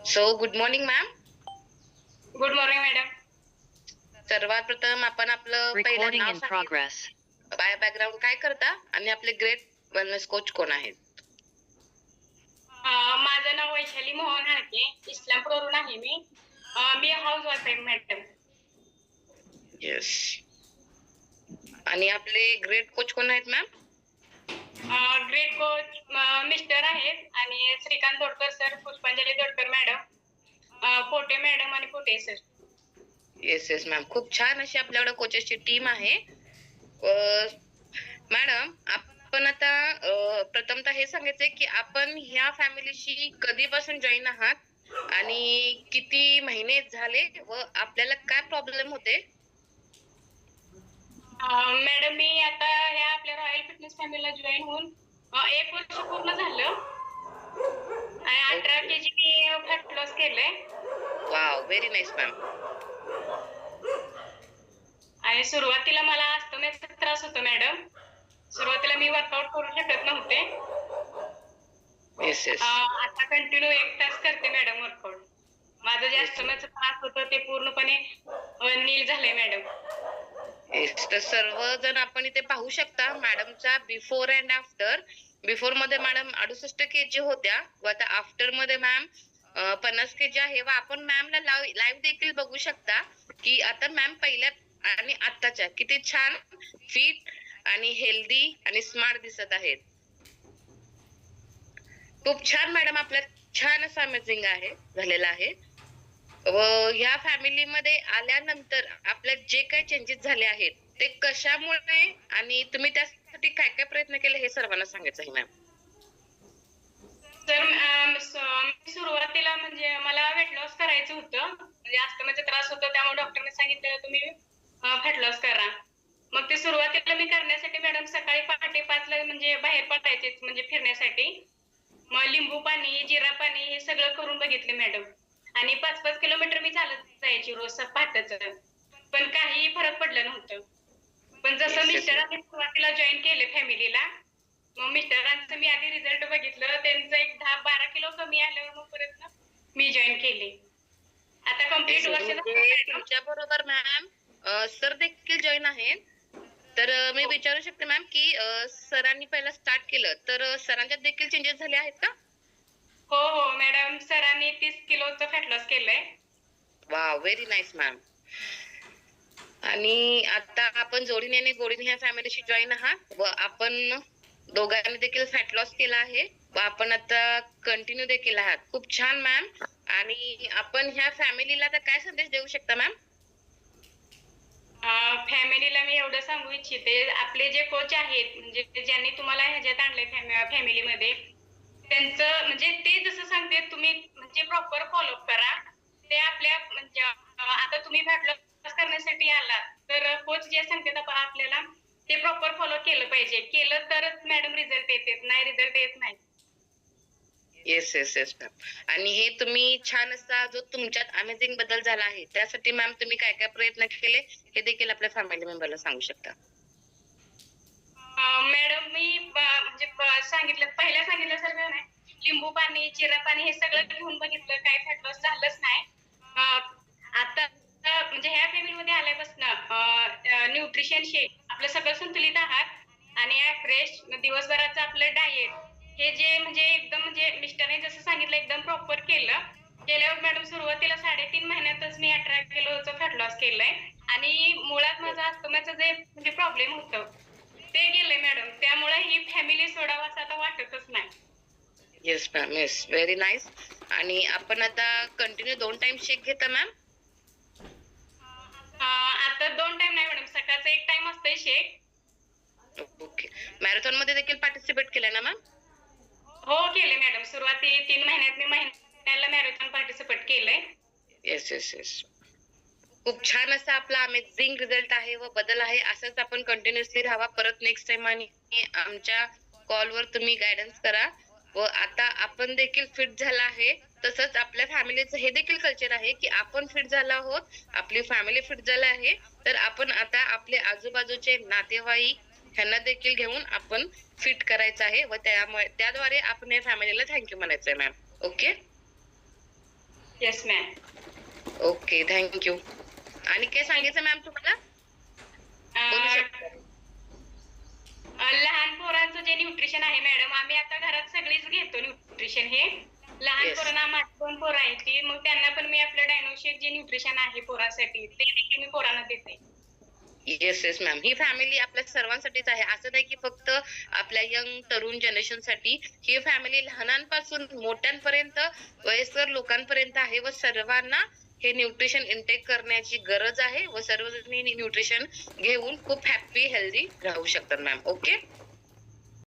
So good morning ma'am. Good morning madam. सर्वात प्रथम आपण आपलं पहिलं नाव सांगा, बाय बॅकग्राऊंड काय करता आणि आपले ग्रेट वेलनेस कोच कोण आहेत? माझं नाव वैशाली मोहन हाडके, इस्लामपूरवरून आहे मी. मी हाऊस वाईफ आहे मॅडम. येस. आणि आपले ग्रेट कोच कोण आहेत मॅम? ग्रेट कोच मिस्टर आहेत आणि श्रीकांत तोडकर सर, पुष्पांजली तोडकर मॅडम, पोटे मॅडम आणि Pote sir. Yes yes ma'am, खूप छान अशी आपल्याकडे कोचेसची टीम आहे. मॅडम आपण आता प्रथमतः हे सांगायचंय की आपण ह्या फॅमिलीशी कधीपासून जॉईन आहात आणि किती महिने झाले व आपल्याला काय प्रॉब्लेम होते? मॅडम मी आता ह्या आपल्या रॉयल फिटनेस फॅमिलीला जॉईन होऊन 1 वर्ष पूर्ण झालं आणि 18 kg मी फॅट लॉस केलंय. Wow, very nice ma'am. आणि सुरुवातीला मला अस्थमाचा त्रास होता मॅडम. सुरुवातीला मी वर्कआउट करू शकत नव्हते. Yes yes. आता कंटिन्यू 1 तास करते मॅडम वर्कआउट. माझं जे अस्थमाचा त्रास होतं ते पूर्णपणे नील झालंय मॅडम. तर सर्वजण आपण इथे पाहू शकता मॅडमचा बिफोर अँड आफ्टर. बिफोर मध्ये मॅडम 68 kg होत्या व आता आफ्टर मध्ये मॅम 50 kg आहे व आपण मॅमला लाईव्ह देखील बघू शकता की आता मॅम पहिल्या आणि आताच्या किती छान फिट आणि हेल्दी आणि स्मार्ट दिसत आहेत. खूप छान मॅडम, आपल्या छान असं अमेझिंग आहे झालेला आहे. व ह्या फॅमिलीमध्ये आल्यानंतर आपल्यात जे काही चेंजेस झाले आहेत ते कशामुळे आणि तुम्ही त्यासाठी काय काय प्रयत्न केले हे सर्वांना सांगायचं आहे मॅम. तर सुरुवातीला म्हणजे मला वेट लॉस करायचं होतं. म्हणजे अस्थमाचा त्रास होता त्यामुळे डॉक्टरने सांगितलं तुम्ही फॅट लॉस करा. मग ते सुरुवातीला मी करण्यासाठी मॅडम सकाळी पहाटे 5ला म्हणजे बाहेर पडायचे म्हणजे फिरण्यासाठी. मग लिंबू पाणी, जिरा पाणी हे सगळं करून बघितले मॅडम. आणि 5-5 किलोमीटर मी चालत जायची रोज पहाटेचं. पण काही फरक पडला नव्हतं. पण जसं मिस्टरांनी सुरुवातीला जॉईन केले फॅमिलीला, मग मिस्टरांचं मी आधी रिझल्ट बघितलं. त्यांचं एक 10-12 किलो कमी आल्यावर मग परत मी जॉईन केले. आता कंप्लीट वर्ष तुमच्या बरोबर मॅम सर देखील जॉईन आहेत. तर मी विचारू शकते मॅम की सरांनी पहिला स्टार्ट केलं तर सरांच्यात देखील चेंजेस झाले आहेत का? हो हो मॅडम, सरांनी 30 किलोचं फॅट लॉस केलंय. Wow, very nice ma'am. आणि आता आपण जोडीने आणि गोडीने ह्या फॅमिलीशी जॉईन आहात व आपण दोघांनी देखील फॅट लॉस केला आहे व आपण आता कंटिन्यू देखील आहात. खूप छान मॅम. आणि आपण ह्या फॅमिलीला आता काय संदेश देऊ शकता मॅम? फॅमिलीला मी एवढं सांगू इच्छिते, आपले जे कोच आहेत म्हणजे ज्यांनी तुम्हाला ह्याच्यात आणलंय फॅमिलीमध्ये, त्यांचं म्हणजे ते जसं सांगते तुम्ही म्हणजे प्रॉपर फॉलो करा. ते आपल्या म्हणजे आता तुम्ही फॅट लॉस करण्यासाठी आलात तर कोच जे सांगतात आपल्याला ते प्रॉपर फॉलो केलं पाहिजे. केलं तरच मॅडम रिझल्ट येते, नाही रिझल्ट येत नाही. Yes yes yes ma'am. आणि हे तुम्ही छान असा जो तुमच्यात अमेझिंग बदल झाला आहे त्यासाठी मॅम तुम्ही काय काय प्रयत्न केले हे देखील आपल्या फॅमिली मेंबरला सांगू शकता. मॅडम मी म्हणजे पहिल्या सांगितल्यासारखं नाही, लिंबू पाणी, जिरा पाणी हे सगळं घेऊन बघितलं, काही फॅट लॉस झालंच नाही. आता म्हणजे ह्या फॅमिलीमध्ये आल्यापासून न्यूट्रिशन शेक आपलं सगळं संतुलित आहार आणि फ्रेश दिवसभराचं आपलं डाएट हे जे म्हणजे एकदम म्हणजे मिस्टरने जसं सांगितलं एकदम प्रॉपर केल्यावर मॅडम सुरुवातीला 3.5 महिन्यातच मी 18 किलोचं फॅट लॉस केलंय. आणि मुळात माझं अस्थमाचं जे म्हणजे प्रॉब्लेम होतं ते गेलंय मॅडम. त्यामुळे ही फॅमिली सोडावं असं आता वाटतच नाही. Yes ma'am, yes, very nice. आणि आपण आता कंटिन्यू 2 टाइम शेक घेता मॅम? आता 2 टाइम नाही मॅडम, सकाळचा 1 टाइम असतंय शेक. ओके. मॅरेथॉन मध्ये देखील पार्टिसिपेट केलं ना मॅम? हो केले मॅडम. सुरुवाती 3 महिन्यात मी महिन्याला मॅरेथॉन पार्टिसिपेट केलंय. Yes yes yes. खूप छान असा आपला अमेझिंग रिझल्ट आहे व बदल आहे. असंच आपण कंटिन्युअसली राहावा. परत नेक्स्ट टाइम आणि आमच्या कॉलवर तुम्ही गायडन्स करा. व आता आपण देखील फिट झाला आहे, तसंच आपल्या फॅमिलीचं हे देखील कल्चर आहे की आपण फिट झालो आहोत, आपली फॅमिली फिट झाली आहे, तर आपण आता आपले आजूबाजूचे नातेवाईक ह्यांना देखील घेऊन आपण फिट करायचं आहे व त्याद्वारे आपण या फॅमिलीला थँक्यू म्हणायचं आहे ma'am. Okay. Yes ma'am. Okay, thank you. आणि काय सांगायचं मॅम तुम्हाला? बोलू शकता. लहान पोरांचं जे न्यूट्रिशन आहे मॅडम, आम्ही आता घरात सगळीच घेतो न्यूट्रिशन हे. लहान Yes. पोरांना, माझी 2 पोरं आहेत ती, मग त्यांना पण मी आपलं डायनोशेक जे न्यूट्रिशन आहे पोरांसाठी ते देखील मी पोरांना देते. Yes ma'am. ही फॅमिली आपल्या सर्वांसाठीच आहे. असं नाही की फक्त आपल्या यंग तरुण जनरेशन साठी. ही फॅमिली लहानांपासून मोठ्यांपर्यंत, वयस्कर लोकांपर्यंत आहे व सर्वांना हे न्यूट्रिशन इंटेक करण्याची गरज आहे व सर्वजण न्यूट्रिशन घेऊन खूप हॅपी हेल्दी राहू शकतात मॅम. ओके.